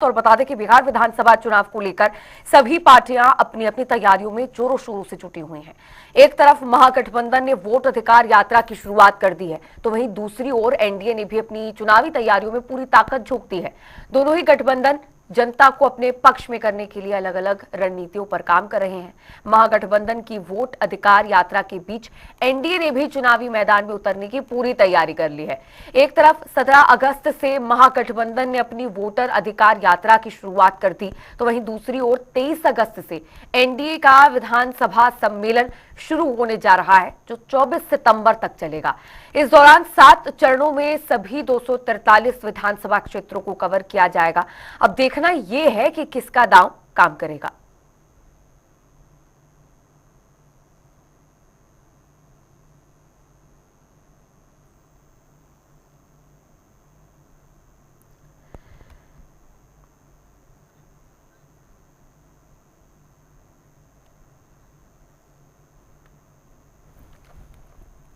और बता दें कि बिहार विधानसभा चुनाव को लेकर सभी पार्टियां अपनी अपनी तैयारियों में जोरों शोरों से जुटी हुई हैं। एक तरफ महागठबंधन ने वोट अधिकार यात्रा की शुरुआत कर दी है, तो वहीं दूसरी ओर एनडीए ने भी अपनी चुनावी तैयारियों में पूरी ताकत झोंक दी है। दोनों ही गठबंधन जनता को अपने पक्ष में करने के लिए अलग अलग रणनीतियों पर काम कर रहे हैं। महागठबंधन की वोट अधिकार यात्रा के बीच एनडीए ने भी चुनावी मैदान में उतरने की पूरी तैयारी कर ली है। एक तरफ 17 अगस्त से महागठबंधन ने अपनी वोटर अधिकार यात्रा की शुरुआत कर दी, तो वहीं दूसरी ओर 23 अगस्त से एनडीए का विधानसभा सम्मेलन शुरू होने जा रहा है, जो 24 सितंबर तक चलेगा। इस दौरान 7 चरणों में सभी 243 विधानसभा क्षेत्रों को कवर किया जाएगा। अब देखना यह है कि किसका दांव काम करेगा।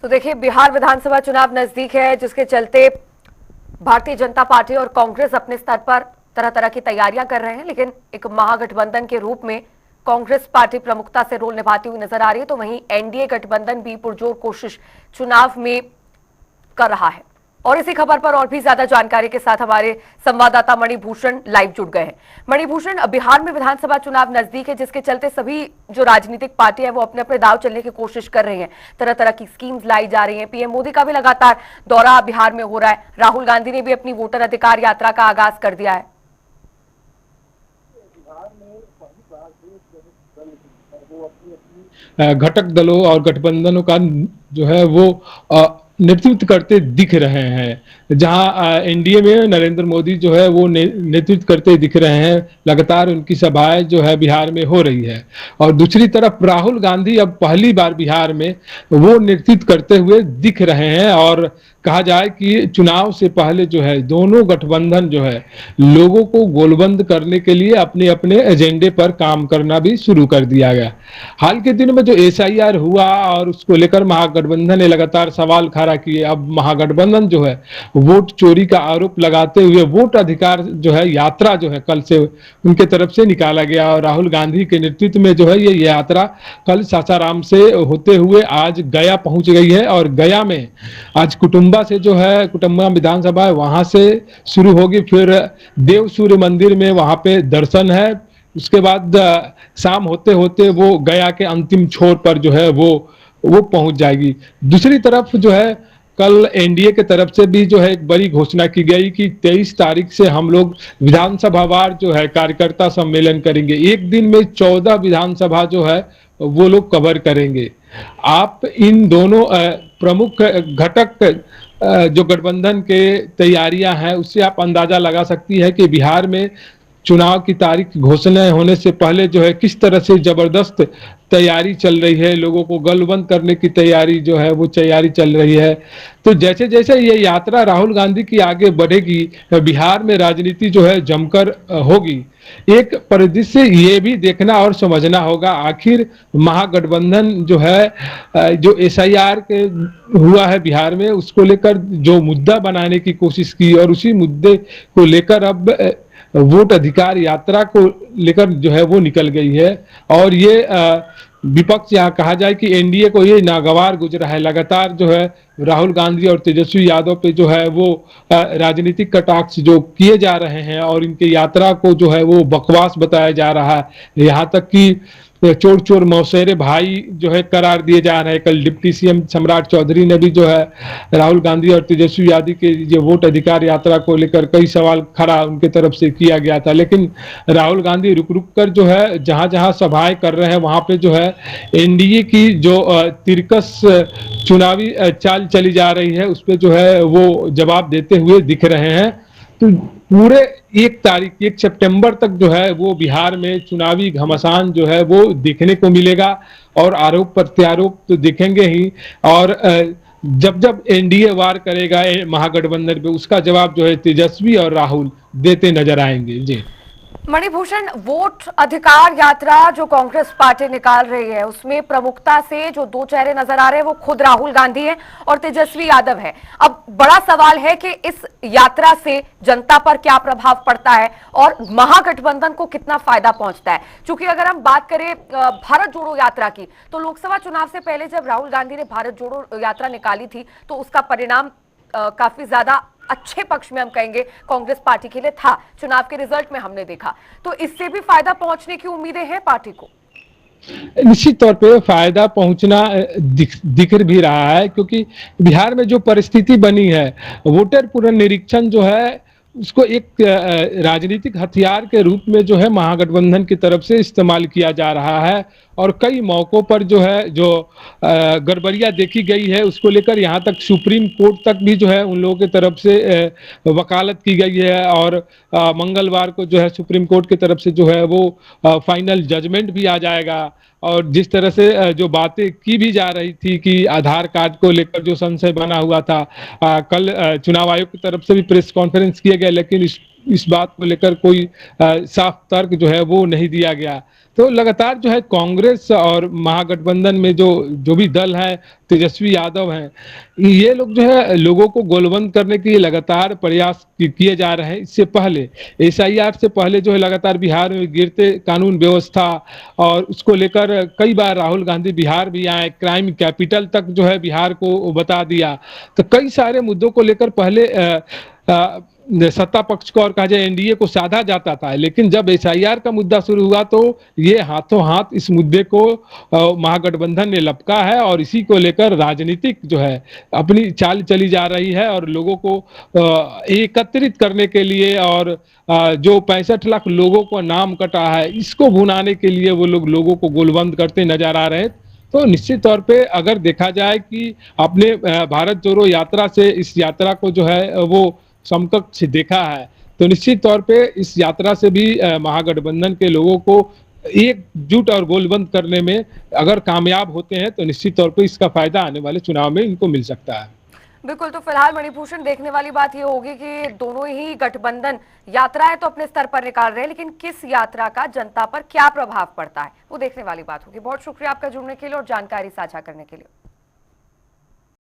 तो देखिए, बिहार विधानसभा चुनाव नजदीक है, जिसके चलते भारतीय जनता पार्टी और कांग्रेस अपने स्तर पर तरह तरह की तैयारियां कर रहे हैं, लेकिन एक महागठबंधन के रूप में कांग्रेस पार्टी प्रमुखता से रोल निभाती हुई नजर आ रही है, तो वहीं एनडीए गठबंधन भी पुरजोर कोशिश चुनाव में कर रहा है। और इसी खबर पर और भी ज्यादा जानकारी के साथ हमारे संवाददाता मणिभूषण लाइव जुड़ गए हैं। मणिभूषण, बिहार में विधानसभा चुनाव नजदीक है, जिसके चलते सभी जो राजनीतिक पार्टी है वो अपने अपने दांव चलने की कोशिश कर रही हैं। तरह तरह की स्कीम्स लाई जा रही हैं। पीएम मोदी का भी लगातार दौरा बिहार में हो रहा है। राहुल गांधी ने भी अपनी वोटर अधिकार यात्रा का आगाज कर दिया है। घटक दलों और गठबंधनों का जो है वो नेतृत्व करते दिख रहे हैं। जहां एनडीए में नरेंद्र मोदी जो है वो नेतृत्व करते दिख रहे हैं। लगातार उनकी सभाएं जो है बिहार में हो रही है, और दूसरी तरफ राहुल गांधी अब पहली बार बिहार में वो नेतृत्व करते हुए दिख रहे हैं। और कहा जाए कि चुनाव से पहले जो है दोनों गठबंधन जो है लोगों को गोलबंद करने के लिए अपने अपने एजेंडे पर काम करना भी शुरू कर दिया गया। हाल के दिनों में जो एसआईआर हुआ और उसको लेकर महागठबंधन ने लगातार सवाल खड़ा किए। अब महागठबंधन जो है वोट चोरी का आरोप लगाते हुए वोट अधिकार जो है यात्रा जो है कल से उनके तरफ से निकाला गया, और राहुल गांधी के नेतृत्व में जो है ये यात्रा कल सासाराम से होते हुए आज गया पहुंच गई है। और गया में आज कुटुंबा से जो है कुटुंबा विधानसभा है वहां से शुरू होगी, फिर देव सूर्य मंदिर में वहां पे दर्शन है। उसके बाद शाम होते होते वो गया के अंतिम छोर पर जो है वो पहुंच जाएगी। दूसरी तरफ जो है कल एनडीए के तरफ से भी जो है एक बड़ी घोषणा की गई कि 23 तारीख से हम लोग विधानसभावार जो है कार्यकर्ता सम्मेलन करेंगे। एक दिन में 14 विधानसभा जो है वो लोग कवर करेंगे। आप इन दोनों प्रमुख घटक जो गठबंधन के तैयारियां हैं उससे आप अंदाजा लगा सकती है कि बिहार में चुनाव की तारीख घोषणा होने से पहले जो है किस तरह से जबरदस्त तैयारी चल रही है। लोगों को गलबंद करने की तैयारी जो है वो तैयारी चल रही है। तो जैसे जैसे ये यात्रा राहुल गांधी की आगे बढ़ेगी, बिहार में राजनीति जो है जमकर होगी। एक परिदृश्य ये भी देखना और समझना होगा, आखिर महागठबंधन जो है जो एसआईआर के हुआ है बिहार में उसको लेकर जो मुद्दा बनाने की कोशिश की, और उसी मुद्दे को लेकर अब वोट अधिकार यात्रा को लेकर जो है वो निकल गई है। और ये विपक्ष यहाँ कहा जाए कि एनडीए को ये नागवार गुजरा है। लगातार जो है राहुल गांधी और तेजस्वी यादव पे जो है वो राजनीतिक कटाक्ष जो किए जा रहे हैं, और इनके यात्रा को जो है वो बकवास बताया जा रहा है। यहाँ तक कि चोर चोर मौसेरे भाई जो है करार दिए जा रहे हैं। कल डिप्टी सीएम सम्राट चौधरी ने भी जो है राहुल गांधी और तेजस्वी यादव के जो वोट अधिकार यात्रा को लेकर कई सवाल खड़ा उनके तरफ से किया गया था, लेकिन राहुल गांधी रुक रुक कर जो है जहां जहां सभाएं कर रहे हैं वहां पे जो है एनडीए की जो तिरकस चुनावी चाल चली जा रही है उस पर जो है वो जवाब देते हुए दिख रहे हैं। तो पूरे 1 सितंबर तक जो है वो बिहार में चुनावी घमासान जो है वो देखने को मिलेगा, और आरोप प्रत्यारोप तो दिखेंगे ही। और जब जब एनडीए वार करेगा महागठबंधन पे उसका जवाब जो है तेजस्वी और राहुल देते नजर आएंगे। जी मणिभूषण, वोट अधिकार यात्रा जो कांग्रेस पार्टी निकाल रही है उसमें प्रमुखता से जो दो चेहरे नजर आ रहे हैं वो खुद राहुल गांधी हैं और तेजस्वी यादव है। अब बड़ा सवाल है कि इस यात्रा से जनता पर क्या प्रभाव पड़ता है और महागठबंधन को कितना फायदा पहुंचता है। क्योंकि अगर हम बात करें भारत जोड़ो यात्रा की, तो लोकसभा चुनाव से पहले जब राहुल गांधी ने भारत जोड़ो यात्रा निकाली थी तो उसका परिणाम काफी ज्यादा अच्छे पक्ष में हम कहेंगे कांग्रेस पार्टी के लिए था। चुनाव के रिजल्ट में हमने देखा, तो इससे भी फायदा पहुंचने की उम्मीदें हैं पार्टी को। निश्चित तौर पे फायदा पहुंचना दिख भी रहा है, क्योंकि बिहार में जो परिस्थिति बनी है, वोटर पुनर्निरीक्षण जो है उसको एक राजनीतिक हथियार के रूप में जो है महागठबंधन की तरफ से इस्तेमाल किया जा रहा है। और कई मौकों पर जो है जो गड़बड़ियां देखी गई है उसको लेकर यहाँ तक सुप्रीम कोर्ट तक भी जो है उन लोगों की तरफ से वकालत की गई है। और मंगलवार को जो है सुप्रीम कोर्ट की तरफ से जो है वो फाइनल जजमेंट भी आ जाएगा। और जिस तरह से जो बातें की भी जा रही थी कि आधार कार्ड को लेकर जो संशय बना हुआ था, कल चुनाव आयोग की तरफ से भी प्रेस कॉन्फ्रेंस किया गया, लेकिन इस बात को लेकर कोई साफ तर्क जो है वो नहीं दिया गया। तो लगातार जो है कांग्रेस और महागठबंधन में जो भी दल है, तेजस्वी यादव हैं, ये लोग जो है लोगों को गोलबंद करने के लिए लगातार प्रयास किए जा रहे हैं। इससे पहले एसआईआर से पहले जो है लगातार बिहार में गिरते कानून व्यवस्था और उसको लेकर कई बार राहुल गांधी बिहार भी आए, क्राइम कैपिटल तक जो है बिहार को बता दिया। तो कई सारे मुद्दों को लेकर पहले सत्ता पक्ष को और कहा जाए एनडीए को साधा जाता था, लेकिन जब एसआईआर का मुद्दा शुरू हुआ तो ये हाथों हाथ इस मुद्दे को महागठबंधन ने लपका है और इसी को लेकर राजनीतिक जो है अपनी चाल चली जा रही है। और लोगों को एकत्रित करने के लिए और जो 65 लाख लोगों को नाम कटा है इसको भुनाने के लिए वो लोग लोगों को गोलबंद करते नजर आ रहे हैं। तो निश्चित तौर पे अगर देखा जाए कि अपने भारत जोड़ो यात्रा से इस यात्रा को जो है वो समकक्ष देखा है, तो निश्चित तौर पे इस यात्रा से भी महागठबंधन के लोगों को एकजुट और गोलबंद करने में अगर कामयाब होते हैं तो निश्चित तौर पे इसका फायदा आने वाले चुनाव में इनको मिल सकता है। बिल्कुल। तो फिलहाल मणिभूषण, देखने वाली बात यह होगी कि दोनों ही गठबंधन यात्राएं तो अपने स्तर पर निकाल रहे हैं, लेकिन किस यात्रा का जनता पर क्या प्रभाव पड़ता है वो देखने वाली बात होगी। बहुत शुक्रिया आपका जुड़ने के लिए और जानकारी साझा करने के लिए।